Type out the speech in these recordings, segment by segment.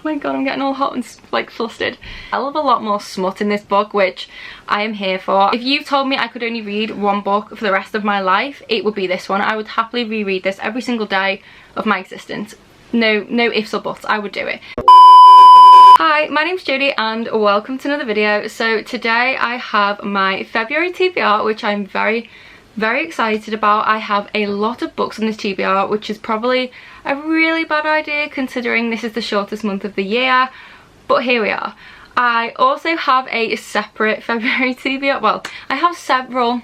my god, I'm getting all hot and like flustered. I love a lot more smut in this book, which I am here for. If you told me I could only read one book for the rest of my life, it would be this one. I would happily reread this every single day of my existence. No ifs or buts, I would do it. Hi, my name's Jodie and welcome to another video. So today I have my February TBR, which I'm very excited about. I have a lot of books on this TBR, which is probably a really bad idea considering this is the shortest month of the year, but here we are. I also have a separate February TBR. Well, I have several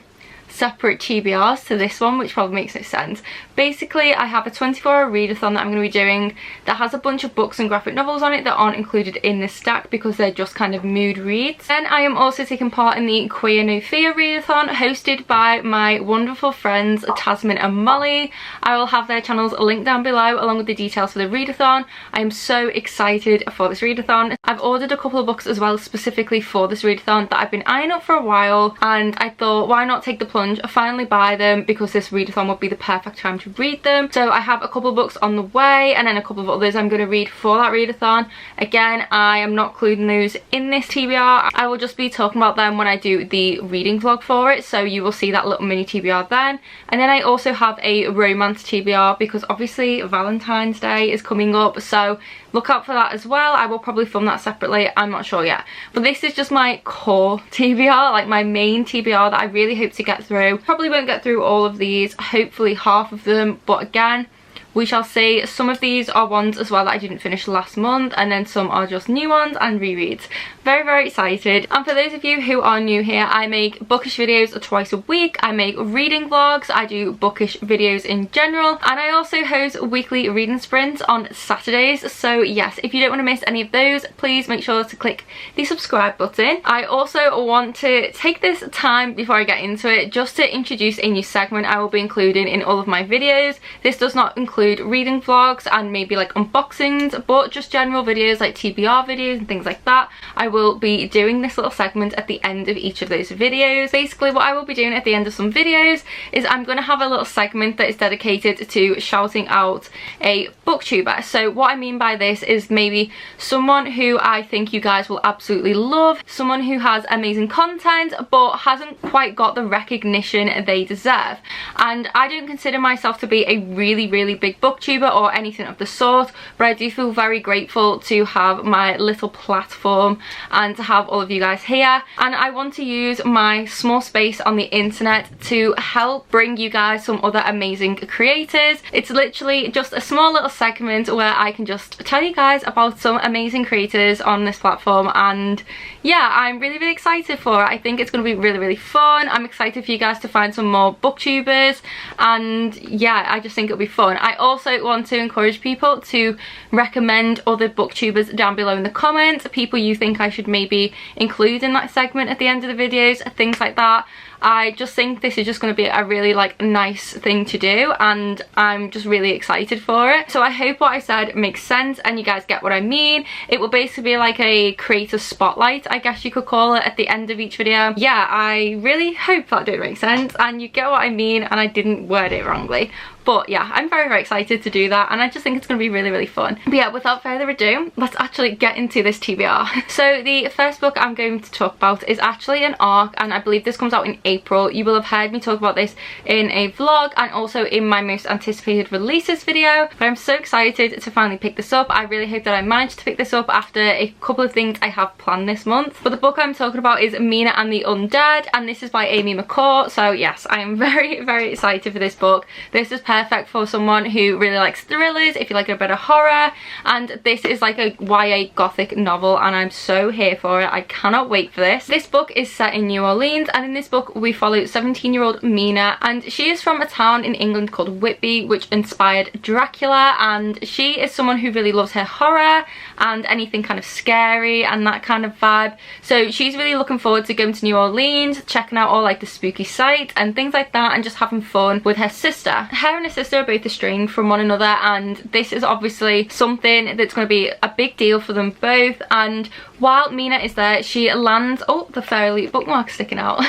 separate TBRs to this one, which probably makes no sense. Basically, I have a 24-hour readathon that I'm going to be doing that has a bunch of books and graphic novels on it that aren't included in this stack because they're just kind of mood reads. Then I am also taking part in the Queer No Fear readathon hosted by my wonderful friends Tasmin and Molly. I will have their channels linked down below along with the details for the readathon. I am so excited for this readathon. I've ordered a couple of books as well specifically for this readathon that I've been eyeing up for a while, and I thought why not take the plunge, finally buy them, because this readathon would be the perfect time to read them. So I have a couple of books on the way and then a couple of others I'm going to read for that readathon. Again, I am not including those in this TBR. I will just be talking about them when I do the reading vlog for it, so you will see that little mini TBR then. And then I also have a romance TBR because obviously Valentine's Day is coming up, so look out for that as well. I will probably film that separately, I'm not sure yet. But this is just my core TBR, like my main TBR that I really hope to get through. Probably won't get through all of these, hopefully half of them, but again, we shall see. Some of these are ones as well that I didn't finish last month, and then some are just new ones and rereads. Very excited. And for those of you who are new here, I make bookish videos twice a week. I make reading vlogs, I do bookish videos in general, and I also host weekly reading sprints on Saturdays. So yes, if you don't want to miss any of those, please make sure to click the subscribe button. I also want to take this time before I get into it just to introduce a new segment I will be including in all of my videos. This does not include reading vlogs and maybe like unboxings, but just general videos like TBR videos and things like that. I will be doing this little segment at the end of each of those videos. Basically what I will be doing at the end of some videos is I'm going to have a little segment that is dedicated to shouting out a booktuber. So what I mean by this is maybe someone who I think you guys will absolutely love, someone who has amazing content but hasn't quite got the recognition they deserve. And I don't consider myself to be a really big booktuber or anything of the sort, but I do feel very grateful to have my little platform and to have all of you guys here, and I want to use my small space on the internet to help bring you guys some other amazing creators. It's literally just a small little segment where I can just tell you guys about some amazing creators on this platform, and yeah, I'm really excited for it. I think it's going to be really fun. I'm excited for you guys to find some more booktubers, and yeah, I just think it'll be fun. I also want to encourage people to recommend other booktubers down below in the comments, people you think I should maybe include in that segment at the end of the videos, things like that. I just think this is just going to be a really like nice thing to do, and I'm just really excited for it. So I hope what I said makes sense and you guys get what I mean. It will basically be like a creator spotlight, I guess you could call it, at the end of each video. Yeah, I really hope that did make sense and you get what I mean and I didn't word it wrongly. But yeah, I'm very excited to do that, and I just think it's going to be really fun. But yeah, without further ado, let's actually get into this TBR. So the first book I'm going to talk about is actually an arc, and I believe this comes out in April. You will have heard me talk about this in a vlog and also in my most anticipated releases video, but I'm so excited to finally pick this up. I really hope that I managed to pick this up after a couple of things I have planned this month. But the book I'm talking about is Mina and the Undead, and this is by Amy McCourt. So yes, I am very excited for this book. This is perfect for someone who really likes thrillers, if you like a bit of horror, and this is like a YA gothic novel, and I'm so here for it. I cannot wait for this. This book is set in New Orleans, and in this book we follow 17-year-old Mina, and she is from a town in England called Whitby, which inspired Dracula, and she is someone who really loves her horror and anything kind of scary and that kind of vibe. So she's really looking forward to going to New Orleans, checking out all like the spooky sites and things like that, and just having fun with her sister. Her and her sister are both estranged from one another, and this is obviously something that's going to be a big deal for them both. And while Mina is there, she lands, oh, the fairy bookmark sticking out.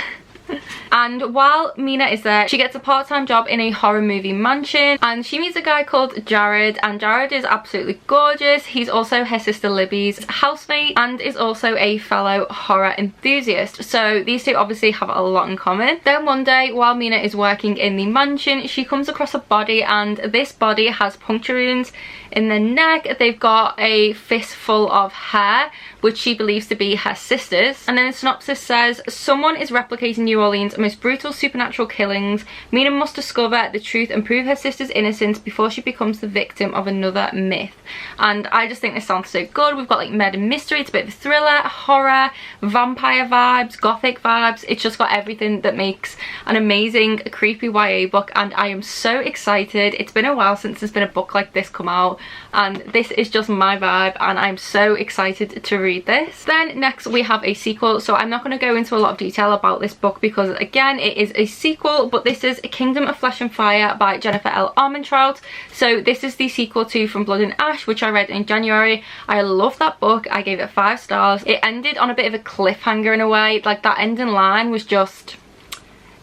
And while Mina is there, she gets a part-time job in a horror movie mansion, and she meets a guy called Jared, and Jared is absolutely gorgeous. He's also her sister Libby's housemate and is also a fellow horror enthusiast, so these two obviously have a lot in common. Then one day, while Mina is working in the mansion, she comes across a body, and this body has puncture wounds in their neck. They've got a fistful of hair, which she believes to be her sister's. And then the synopsis says, someone is replicating New Orleans' most brutal supernatural killings. Mina must discover the truth and prove her sister's innocence before she becomes the victim of another myth. And I just think this sounds so good. We've got like murder mystery, it's a bit of a thriller, horror, vampire vibes, gothic vibes. It's just got everything that makes an amazing creepy YA book, and I am so excited. It's been a while since there's been a book like this come out, and this is just my vibe, and I'm so excited to read this. Then next we have a sequel, so I'm not going to go into a lot of detail about this book because again it is a sequel, but this is Kingdom of Flesh and Fire by Jennifer L. Armentrout. So this is the sequel to From Blood and Ash, which I read in January. I love that book. I gave it 5 stars. It ended on a bit of a cliffhanger in a way. Like that ending line was just...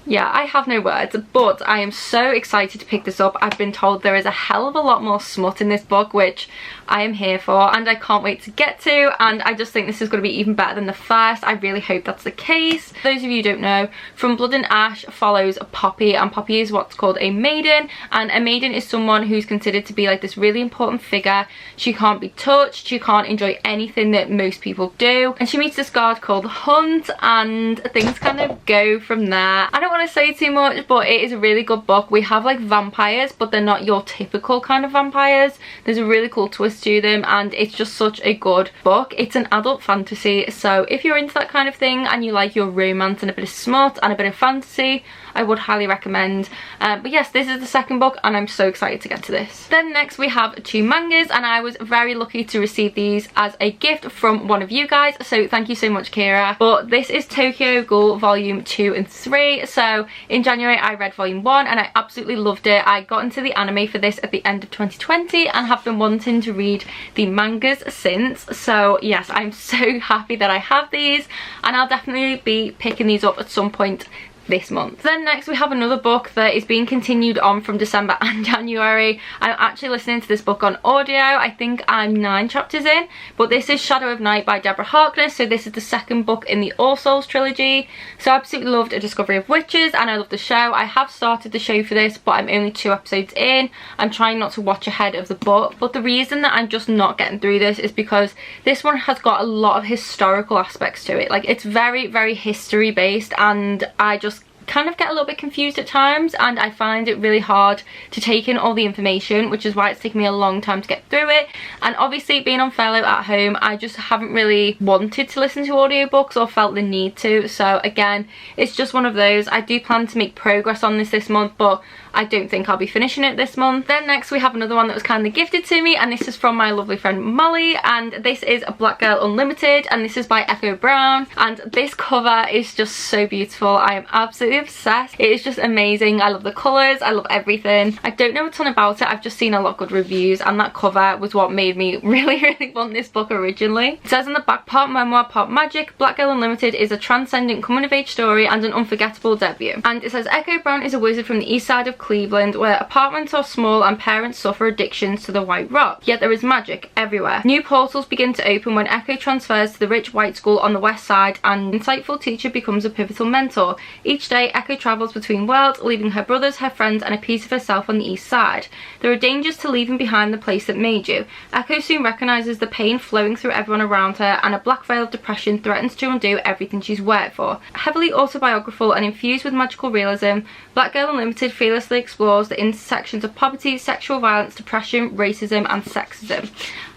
yeah, I have no words, but I am so excited to pick this up. I've been told there is a hell of a lot more smut in this book, which I am here for, and I can't wait to get to, and I just think this is going to be even better than the first. I really hope that's the case. For those of you who don't know, From Blood and Ash follows Poppy, and Poppy is what's called a maiden, and a maiden is someone who's considered to be like this really important figure. She can't be touched, she can't enjoy anything that most people do, and she meets this guard called Hunt, and things kind of go from there. I don't want to say too much, but it is a really good book. We have like vampires, but they're not your typical kind of vampires. There's a really cool twist to them, and it's just such a good book. It's an adult fantasy, so if you're into that kind of thing and you like your romance and a bit of smut and a bit of fantasy, I would highly recommend. But yes, this is the second book, and I'm so excited to get to this. Then next we have 2 mangas, and I was very lucky to receive these as a gift from one of you guys, so thank you so much, Kira. But this is Tokyo Ghoul volume 2 and 3. So in January I read volume 1 and I absolutely loved it. I got into the anime for this at the end of 2020 and have been wanting to read the mangas since. So yes, I'm so happy that I have these, and I'll definitely be picking these up at some point this month. Then next we have another book that is being continued on from December and January. I'm actually listening to this book on audio. I think I'm 9 chapters in, but this is Shadow of Night by Deborah Harkness. So this is the second book in the All Souls trilogy. So I absolutely loved A Discovery of Witches, and I love the show. I have started the show for this, but I'm only 2 episodes in. I'm trying not to watch ahead of the book, but the reason that I'm just not getting through this is because this one has got a lot of historical aspects to it. Like, it's very, very history based, and I just kind of get a little bit confused at times, and I find it really hard to take in all the information, which is why it's taken me a long time to get through it. And obviously being on furlough at home, I just haven't really wanted to listen to audiobooks or felt the need to. So again, it's just one of those. I do plan to make progress on this month, but I don't think I'll be finishing it this month. Then next we have another one that was kind of gifted to me, and this is from my lovely friend Molly, and this is Black Girl Unlimited, and this is by Echo Brown, and this cover is just so beautiful. I am absolutely obsessed. It is just amazing. I love the colours, I love everything. I don't know a ton about it, I've just seen a lot of good reviews, and that cover was what made me really want this book originally. It says on the back, part memoir, part magic, Black Girl Unlimited is a transcendent coming of age story and an unforgettable debut. And it says Echo Brown is a wizard from the east side of Cleveland, where apartments are small and parents suffer addictions to the White Rock, yet there is magic everywhere. New portals begin to open when Echo transfers to the rich white school on the west side, and an insightful teacher becomes a pivotal mentor. Each day Echo travels between worlds, leaving her brothers, her friends, and a piece of herself on the east side. There are dangers to leaving behind the place that made you. Echo soon recognizes the pain flowing through everyone around her, and a black veil of depression threatens to undo everything she's worked for. Heavily autobiographical and infused with magical realism, Black Girl Unlimited fearlessly explores the intersections of poverty, sexual violence, depression, racism, and sexism.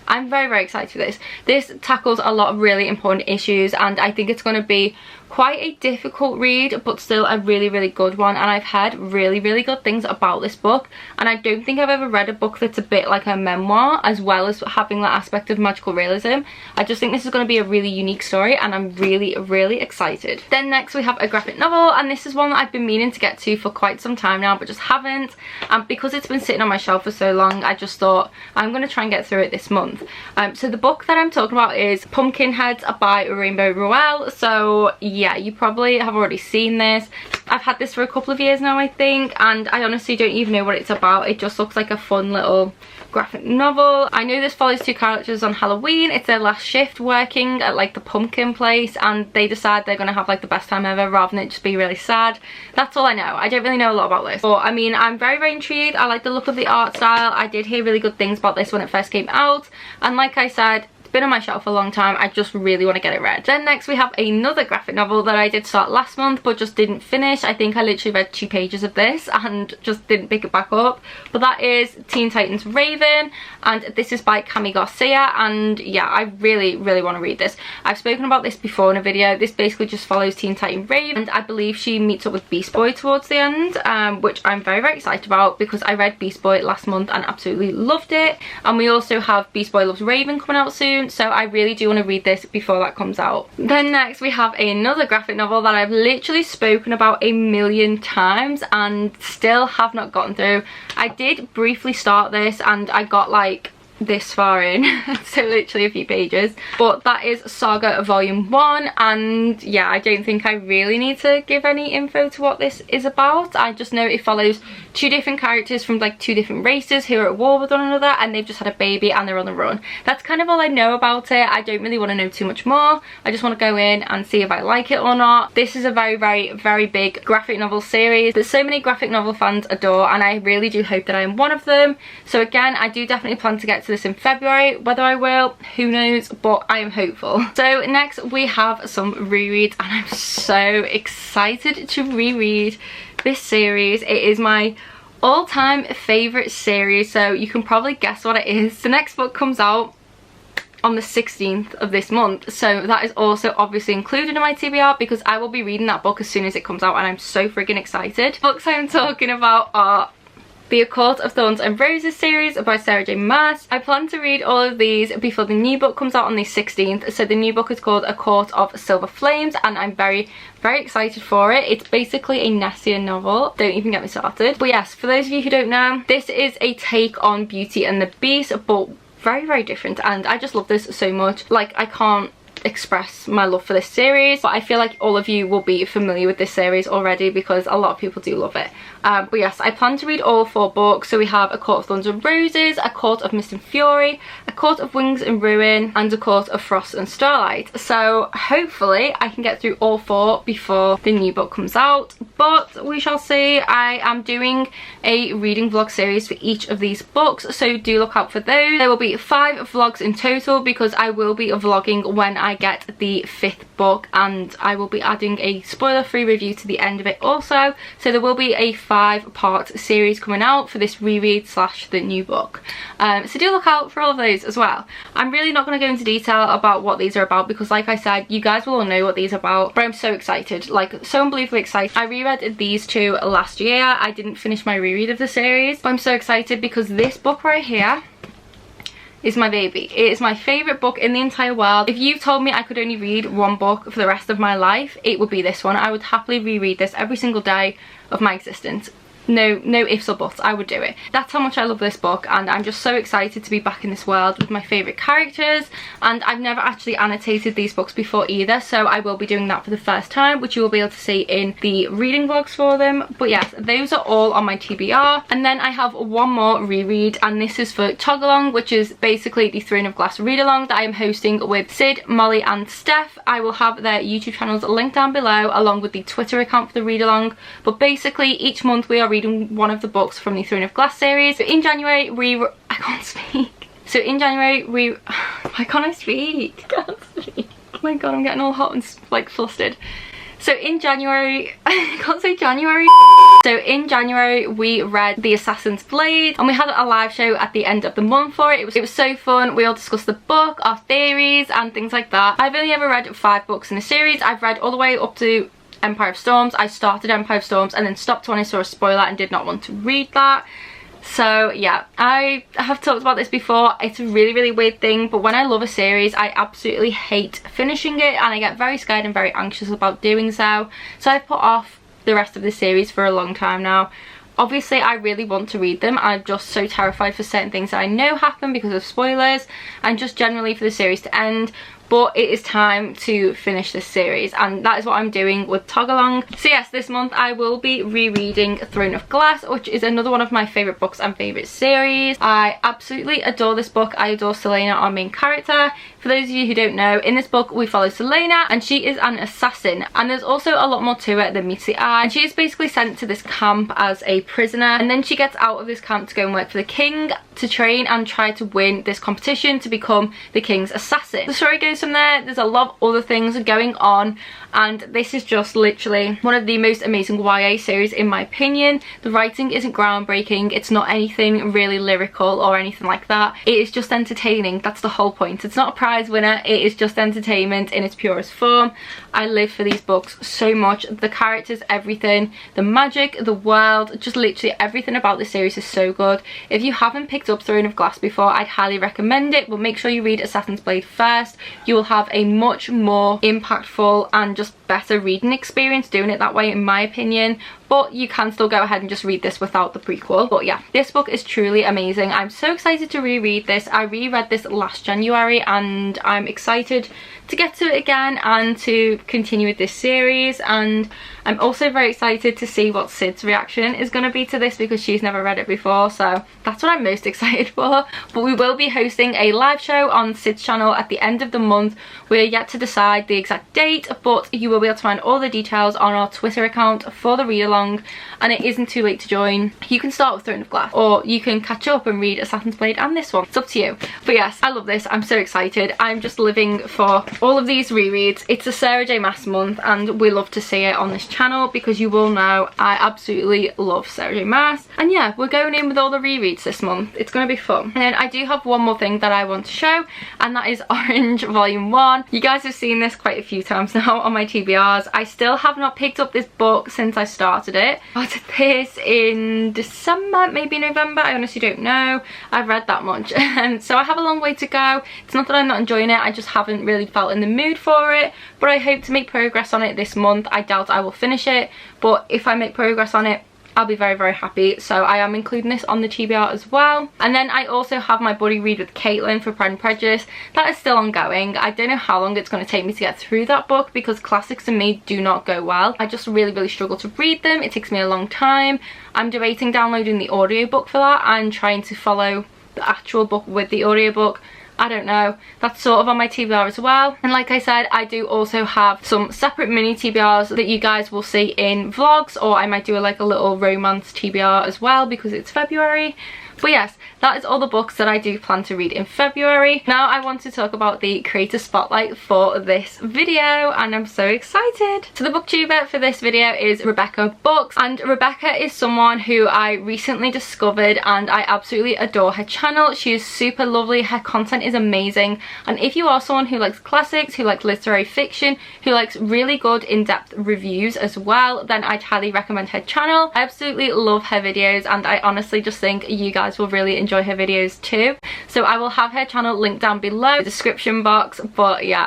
I'm very excited for this. This tackles a lot of really important issues, and I think it's going to be quite a difficult read, but still a really good one. And I've heard really good things about this book, and I don't think I've ever read a book that's a bit like a memoir as well as having that aspect of magical realism. I just think this is going to be a really unique story, and I'm really excited. Then next we have a graphic novel, and this is one that I've been meaning to get to for quite some time now, but just haven't. And because it's been sitting on my shelf for so long, I just thought I'm going to try and get through it this month. month. So the book that I'm talking about is Pumpkinheads by Rainbow Rowell. So yeah, you probably have already seen this. I've had this for a couple of years now, I think, and I honestly don't even know what it's about. It just looks like a fun little graphic novel. I know this follows two characters on Halloween. It's their last shift working at like the pumpkin place, and they decide they're gonna have like the best time ever rather than it just be really sad. That's all I know. I don't really know a lot about this, but I mean, I'm very intrigued. I like the look of the art style. I did hear really good things about this when it first came out, and like I said, been on my shelf for a long time. I just really want to get it read. Then next we have another graphic novel that I did start last month but just didn't finish. I think I literally read 2 pages of this and just didn't pick it back up, but that is Teen Titans Raven, and this is by Cami Garcia, and yeah, I really want to read this. I've spoken about this before in a video. This basically just follows Teen Titan Raven, and I believe she meets up with Beast Boy towards the end, which I'm very excited about because I read Beast Boy last month and absolutely loved it, and we also have Beast Boy Loves Raven coming out soon, so I really do want to read this before that comes out. Then next we have another graphic novel that I've literally spoken about a million times and still have not gotten through. I did briefly start this and I got like this far in so literally a few pages, but that is Saga Volume 1, and yeah, I don't think I really need to give any info to what this is about. I just know it follows 2 different characters from like 2 different races who are at war with one another, and they've just had a baby and they're on the run. That's kind of all I know about it. I don't really want to know too much more. I just want to go in and see if I like it or not. This is a very big graphic novel series that so many graphic novel fans adore, and I really do hope that I am one of them. So again, I do definitely plan to get to this in February. Whether I will, who knows, but I am hopeful. So next we have some rereads, and I'm so excited to reread this series. It is my all-time favorite series, so you can probably guess what it is. The next book comes out on the 16th of this month, so that is also obviously included in my TBR because I will be reading that book as soon as it comes out, and I'm so freaking excited. Books I'm talking about are the A Court of Thorns and Roses series by Sarah J. Maas. I plan to read all of these before the new book comes out on the 16th. So the new book is called A Court of Silver Flames, and I'm very excited for it. It's basically a Nessia novel. Don't even get me started. But yes, for those of you who don't know, this is a take on Beauty and the Beast, but very different, and I just love this so much. Like, I can't express my love for this series, but I feel like all of you will be familiar with this series already because a lot of people do love it. But yes, I plan to read all 4 books. So we have A Court of Thorns and Roses, A Court of Mist and Fury, A Court of Wings and Ruin, and A Court of Frost and Starlight. So hopefully I can get through all 4 before the new book comes out, but we shall see. I am doing a reading vlog series for each of these books, so do look out for those. There will be 5 vlogs in total because I will be vlogging when I get the 5th book, and I will be adding a spoiler-free review to the end of it also. So there will be a 5-part series coming out for this reread / the new book. So do look out for all of those as well. I'm really not going to go into detail about what these are about because like I said, you guys will all know what these are about, but I'm so excited, like so unbelievably excited. I reread these 2 last year. I didn't finish my reread of the series, but I'm so excited because this book right here is my baby. It is my favourite book in the entire world. If you told me I could only read one book for the rest of my life, it would be this one. I would happily reread this every single day of my existence. No ifs or buts, I would do it. That's how much I love this book, and I'm just so excited to be back in this world with my favourite characters. And I've never actually annotated these books before either, so I will be doing that for the first time, which you will be able to see in the reading vlogs for them. But yes, those are all on my TBR. And then I have one more reread, and this is for Togolong, which is basically the Throne of Glass read-along that I am hosting with Sid, Molly and Steph. I will have their YouTube channels linked down below, along with the Twitter account for the read-along. But basically each month we are reading one of the books from the Throne of Glass series. So in January I can't speak. So in January why can't I speak? I can't speak. Oh my god, I'm getting all hot and like flustered. So in January, I can't say January. So in January we read The Assassin's Blade, and we had a live show at the end of the month for it. It was so fun. We all discussed the book, our theories and things like that. I've only ever read 5 books in the series. I've read all the way up to Empire of Storms. I started Empire of Storms and then stopped when I saw a spoiler and did not want to read that. So yeah, I have talked about this before. It's a really weird thing, but when I love a series, I absolutely hate finishing it, and I get very scared and very anxious about doing so. So I've put off the rest of the series for a long time now. Obviously I really want to read them. I'm just so terrified for certain things that I know happen because of spoilers, and just generally for the series to end. But it is time to finish this series, and that is what I'm doing with Tagalong. So yes, this month I will be rereading Throne of Glass, which is another one of my favourite books and favourite series. I absolutely adore this book. I adore Selena, our main character. For those of you who don't know, in this book we follow Selena, and she is an assassin, and there's also a lot more to it than meets the eye. And she is basically sent to this camp as a prisoner, and then she gets out of this camp to go and work for the king to train and try to win this competition to become the king's assassin. The story goes from there. There's a lot of other things going on, and this is just literally one of the most amazing YA series in my opinion. The writing isn't groundbreaking, it's not anything really lyrical or anything like that. It is just entertaining. That's the whole point. It's not a prize winner, it is just entertainment in its purest form. I live for these books so much. The characters, everything, the magic, the world, just literally everything about this series is so good. If you haven't picked up Throne of Glass before, I'd highly recommend it, but make sure you read Assassin's Blade first. You will have a much more impactful and just better reading experience doing it that way, in my opinion. But you can still go ahead and just read this without the prequel. But yeah, this book is truly amazing. I'm so excited to reread this. I reread this last January, and I'm excited to get to it again and to continue with this series. And I'm also very excited to see what Sid's reaction is going to be to this, because she's never read it before, so that's what I'm most excited for. But we will be hosting a live show on Sid's channel at the end of the month. We're yet to decide the exact date, but you will be able to find all the details on our Twitter account for the read along, and it isn't too late to join. You can start with Throne of Glass, or you can catch up and read Assassin's Blade and this one. It's up to you. But yes, I love this. I'm so excited. I'm just living for all of these rereads. It's a Sarah J Maas month, and we love to see it on this channel, because you will know I absolutely love Sarah J Maas. And yeah, we're going in with all the rereads this month. It's going to be fun. And then I do have one more thing that I want to show, and that is Orange Volume 1. You guys have seen this quite a few times now on my TBRs. I still have not picked up this book since I started it. I started this in December, maybe November. I honestly don't know. I've read that much. So I have a long way to go. It's not that I'm not enjoying it, I just haven't really felt in the mood for it. But I hope to make progress on it this month. I doubt I will finish it, but if I make progress on it, I'll be very, very happy. So I am including this on the TBR as well. And then I also have my buddy read with Caitlin for Pride and Prejudice. That is still ongoing. I don't know how long it's going to take me to get through that book, because classics and me do not go well. I just really struggle to read them. It takes me a long time. I'm debating downloading the audiobook for that and trying to follow the actual book with the audiobook. I don't know. That's sort of on my TBR as well. And like I said, I do also have some separate mini TBRs that you guys will see in vlogs, or I might do like a little romance TBR as well, because it's February. But yes, that is all the books that I do plan to read in February. Now I want to talk about the creator spotlight for this video, and I'm so excited. So the booktuber for this video is Rebecca Books, and Rebecca is someone who I recently discovered, and I absolutely adore her channel. She is super lovely, her content is amazing, and if you are someone who likes classics, who likes literary fiction, who likes really good in-depth reviews as well, then I'd highly recommend her channel. I absolutely love her videos, and I honestly just think you guys will really enjoy her videos too. So I will have her channel linked down below in the description box. But yeah,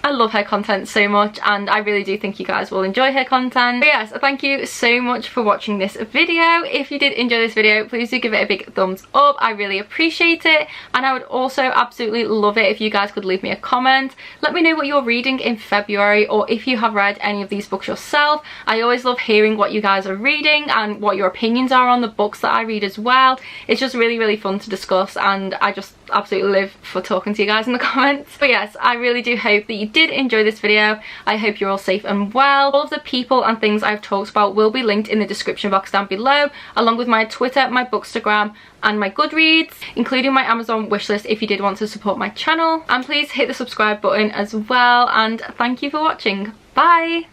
I love her content so much, and I really do think you guys will enjoy her content. But yes, thank you so much for watching this video. If you did enjoy this video, please do give it a big thumbs up. I really appreciate it, and I would also absolutely love it if you guys could leave me a comment. Let me know what you're reading in February, or if you have read any of these books yourself. I always love hearing what you guys are reading and what your opinions are on the books that I read as well. It's just really fun to discuss, and I just absolutely live for talking to you guys in the comments. But yes, I really do hope that you did enjoy this video. I hope you're all safe and well. All of the people and things I've talked about will be linked in the description box down below, along with my Twitter, my Bookstagram, and my Goodreads, including my Amazon wishlist if you did want to support my channel. And please hit the subscribe button as well, and thank you for watching. Bye!